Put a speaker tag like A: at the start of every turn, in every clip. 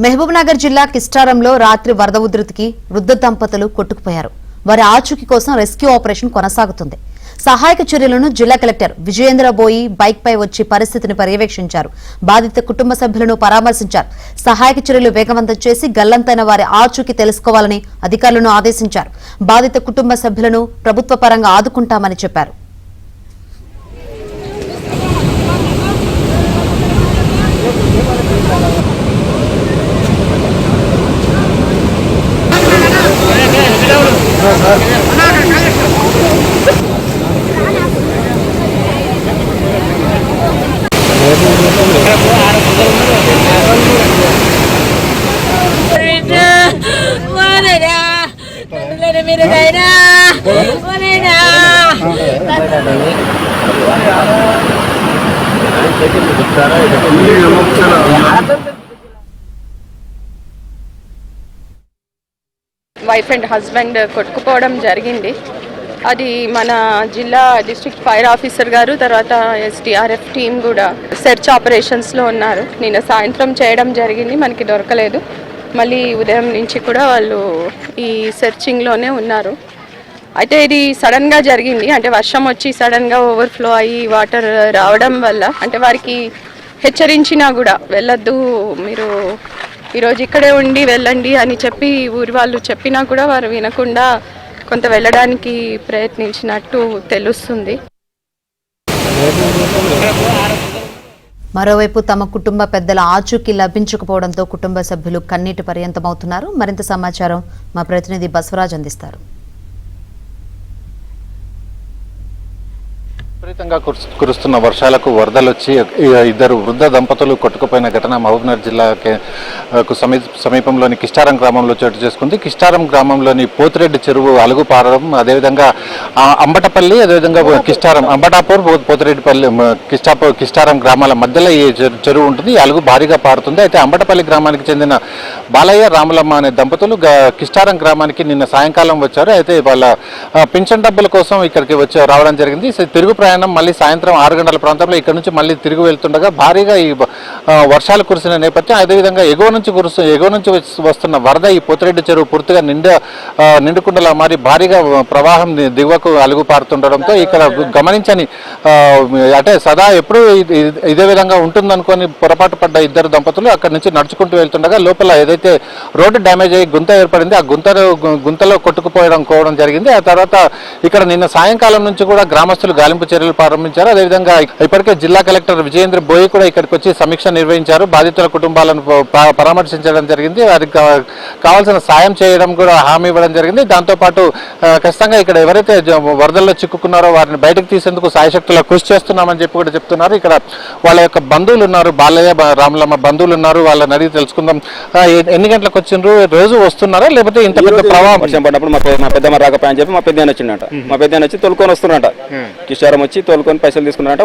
A: మహబూబ్నగర్ జిల్లా కిస్టారంలో రాత్రి వరద ఉధృతికి వృద్ధ దంపతులు కొట్టుకుపోయారు. వారి ఆచూకీ కోసం రెస్క్యూ ఆపరేషన్ కొనసాగుతుంది. సహాయక చర్యలను జిల్లా కలెక్టర్ విజయేంద్ర బోయి బైక్ పై వచ్చి పరిస్థితిని పర్యవేక్షించారు. బాధిత కుటుంబ సభ్యులను పరామర్శించారు. సహాయక చర్యలు వేగవంతం చేసి గల్లంతైన వారి ఆచూకీ తెలుసుకోవాలని అధికారులను ఆదేశించారు. బాధిత కుటుంబ సభ్యులను ప్రభుత్వ పరంగా ఆదుకుంటామని చెప్పారు.
B: వైఫ్ అండ్ హస్బెండ్ కొట్టుకుపోవడం జరిగింది. అది మన జిల్లా డిస్ట్రిక్ట్ ఫైర్ ఆఫీసర్ గారు, తర్వాత ఎస్డిఆర్ఎఫ్ టీం కూడా సెర్చ్ ఆపరేషన్స్లో ఉన్నారు. నిన్న సాయంత్రం చేయడం జరిగింది, మనకి దొరకలేదు. మళ్ళీ ఉదయం నుంచి కూడా వాళ్ళు ఈ సెర్చింగ్లోనే ఉన్నారు. అయితే ఇది సడన్గా జరిగింది, అంటే వర్షం వచ్చి సడన్గా ఓవర్ఫ్లో అయ్యి వాటర్ రావడం వల్ల, అంటే వారికి హెచ్చరించినా కూడా వెళ్ళొద్దు, మీరు ఈరోజు ఇక్కడే ఉండి వెళ్ళండి అని చెప్పి ఊరి వాళ్ళు చెప్పినా కూడా వారు వినకుండా కొంత వెళ్ళడానికి ప్రయత్నించినట్టు తెలుస్తుంది.
A: మరోవైపు తమ కుటుంబ పెద్దల ఆచూకీ లభించకపోవడంతో కుటుంబ సభ్యులు కన్నీటి పర్యంతమవుతున్నారు. మరింత సమాచారం మా ప్రతినిధి బసవరాజ్ అందిస్తారు.
C: విపరీతంగా కురుస్తున్న వర్షాలకు వరదలు వచ్చి ఇద్దరు వృద్ధ దంపతులు కొట్టుకుపోయిన ఘటన మహబూబ్నగర్ జిల్లాకు సమీపంలోని కిస్టారం గ్రామంలో చోటు చేసుకుంది. కిస్టారం గ్రామంలోని పోతిరెడ్డి చెరువు అలుగు పారడం, అదేవిధంగా అంబటపల్లి, అదేవిధంగా కిస్టారం, అంబటాపూర్, పోతిరెడ్డిపల్లి, కిస్టారం గ్రామాల మధ్యలో ఈ చెరువు ఉంటుంది. ఈ అలుగు భారీగా పారుతుంది. అయితే అంబటపల్లి గ్రామానికి చెందిన బాలయ్య, రాములమ్మ అనే దంపతులు కిస్టారం గ్రామానికి నిన్న సాయంకాలం వచ్చారు. అయితే వాళ్ళ పింఛన్ డబ్బుల కోసం ఇక్కడికి రావడం జరిగింది. తిరుగు ప్రయాణం మళ్ళీ సాయంత్రం 6 గంటల ప్రాంతంలో ఇక్కడ నుంచి మళ్ళీ తిరిగి వెళ్తుండగా భారీగా ఈ వర్షాలు కురిసిన నేపథ్యం, అదేవిధంగా ఎగువ నుంచి వస్తున్న వరద ఈ పోతిరెడ్డి చెరువు పూర్తిగా నిండుకుండలా మారి భారీగా ప్రవాహం దిగువకు అలుగు పారుతుండడంతో ఇక్కడ గమనించని, అంటే సదా ఎప్పుడూ ఇదే విధంగా ఉంటుందనుకొని పొరపాటు పడ్డ ఇద్దరు దంపతులు అక్కడి నుంచి నడుచుకుంటూ వెళ్తుండగా లోపల ఏదైతే రోడ్డు డ్యామేజ్ అయ్యి గుంత ఏర్పడింది, ఆ గుంతలో కొట్టుకుపోవడం జరిగింది. ఆ తర్వాత ఇక్కడ నిన్న సాయంకాలం నుంచి కూడా గ్రామస్తులు గాలింపు చర్యలు ప్రారంభించారు. అదేవిధంగా ఇప్పటికే జిల్లా కలెక్టర్ విజయేంద్ర బోయి కూడా ఇక్కడికి వచ్చి సమీక్ష నిర్వహించారు. బాధితుల కుటుంబాలను పరామర్శించడం జరిగింది. వారికి కావాల్సిన సాయం చేయడం కూడా హామీ ఇవ్వడం జరిగింది. దాంతోపాటు ఖచ్చితంగా ఇక్కడ ఎవరైతే వరదల్లో చిక్కుకున్నారో వారిని బయటకు తీసేందుకు సాయశక్తులా కృషి చేస్తున్నామని చెప్పి కూడా చెప్తున్నారు. ఇక్కడ వాళ్ళ యొక్క బంధువులు ఉన్నారు, బాలయ్య, రాములమ్మ బంధువులు ఉన్నారు. వాళ్ళని అడిగి తెలుసుకుందాం. ఎన్ని గంటలకు వచ్చిండ్రు, రోజు వస్తున్నారా లేకపోతే ఇంత పెద్ద ప్రవాహం
D: వర్షం పడినప్పుడు మా పెద్దమ్మ రాకపోయని చెప్పి మా పెద్ద వచ్చిందంట. మా పెద్ద వచ్చి తోలుకొని వస్తున్నట, కిషోరం వచ్చి తోలుకొని పైసలు తీసుకున్నారంట,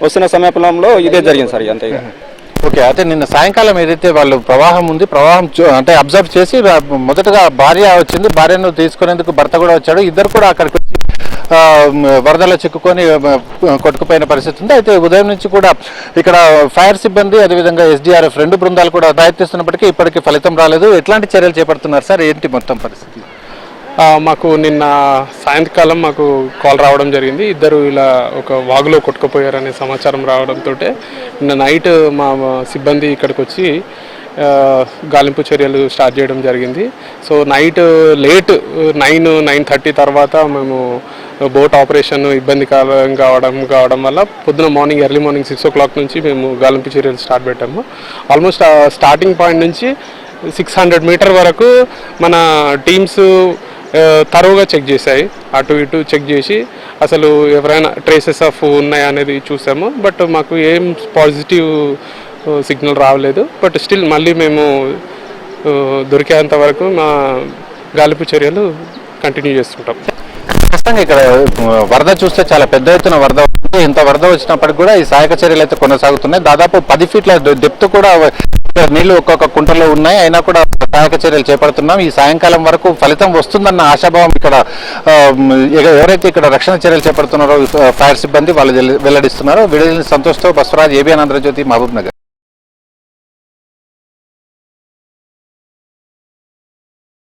D: వస్తున్న సమయంలో ఇదే జరిగింది సార్. అంతే.
C: ఓకే. అయితే నిన్న సాయంకాలం ఏదైతే వాళ్ళు ప్రవాహం అంటే అబ్జర్వ్ చేసి మొదటగా భార్య వచ్చింది, భార్యను తీసుకునేందుకు భర్త కూడా వచ్చాడు. ఇద్దరు కూడా అక్కడికి వచ్చి వరదలో చిక్కుకొని కొట్టుకుపోయిన పరిస్థితి ఉంది. అయితే ఉదయం నుంచి కూడా ఇక్కడ ఫైర్ సిబ్బంది, అదేవిధంగా ఎస్డిఆర్ఎఫ్ 2 బృందాలు కూడా ప్రయత్నిస్తున్నప్పటికీ ఇప్పటికీ ఫలితం రాలేదు. ఎట్లాంటి చర్యలు చేపడుతున్నారు సార్, ఏంటి మొత్తం పరిస్థితి?
E: మాకు నిన్న సాయంకాలం మాకు కాల్ రావడం జరిగింది. ఇద్దరు ఇలా ఒక వాగులో కొట్టుకుపోయారనే సమాచారం రావడంతో నిన్న నైట్ మా సిబ్బంది ఇక్కడికి వచ్చి గాలింపు చర్యలు స్టార్ట్ చేయడం జరిగింది. సో నైట్ లేట్ 9-9:30 తర్వాత మేము బోట్ ఆపరేషన్ ఇబ్బంది కావడం వల్ల పొద్దున ఎర్లీ మార్నింగ్ 6 o'clock నుంచి మేము గాలింపు చర్యలు స్టార్ట్ పెట్టాము. ఆల్మోస్ట్ స్టార్టింగ్ పాయింట్ నుంచి 600 మీటర్ వరకు మన టీమ్స్ తరువుగా చెక్ చేశాయి. అటు ఇటు చెక్ చేసి అసలు ఎవరైనా ట్రేసెస్ ఆఫ్ ఉన్నాయా అనేది చూసాము. బట్ మాకు ఏం పాజిటివ్ సిగ్నల్ రావలేదు. బట్ స్టిల్ మళ్ళీ మేము దొరికేంత వరకు మా గాలింపు చర్యలు కంటిన్యూ చేస్తుంటాం.
C: ఖచ్చితంగా ఇక్కడ వరద చూస్తే చాలా పెద్ద ఎత్తున వరద వస్తుంది. ఇంత వరద వచ్చినప్పటికీ కూడా ఈ సహాయక చర్యలు అయితే కొనసాగుతున్నాయి. దాదాపు 10 ఫీట్ల డెప్త్ కూడా నీళ్లు ఒక్కొక్క కుంటలో ఉన్నాయి. అయినా కూడా సహాయక చర్యలు చేపడుతున్నాం. ఈ సాయంకాలం వరకు ఫలితం వస్తుందన్న ఆశాభావం ఇక్కడ ఎవరైతే ఇక్కడ రక్షణ చర్యలు చేపడుతున్నారో ఫైర్ సిబ్బంది వాళ్ళు వెల్లడిస్తున్నారో. విడుదల సంతోష్తో బసవరాజ్, ఏబిఎన్ ఆంధ్రజ్యోతి, మహబూబ్ నగర్.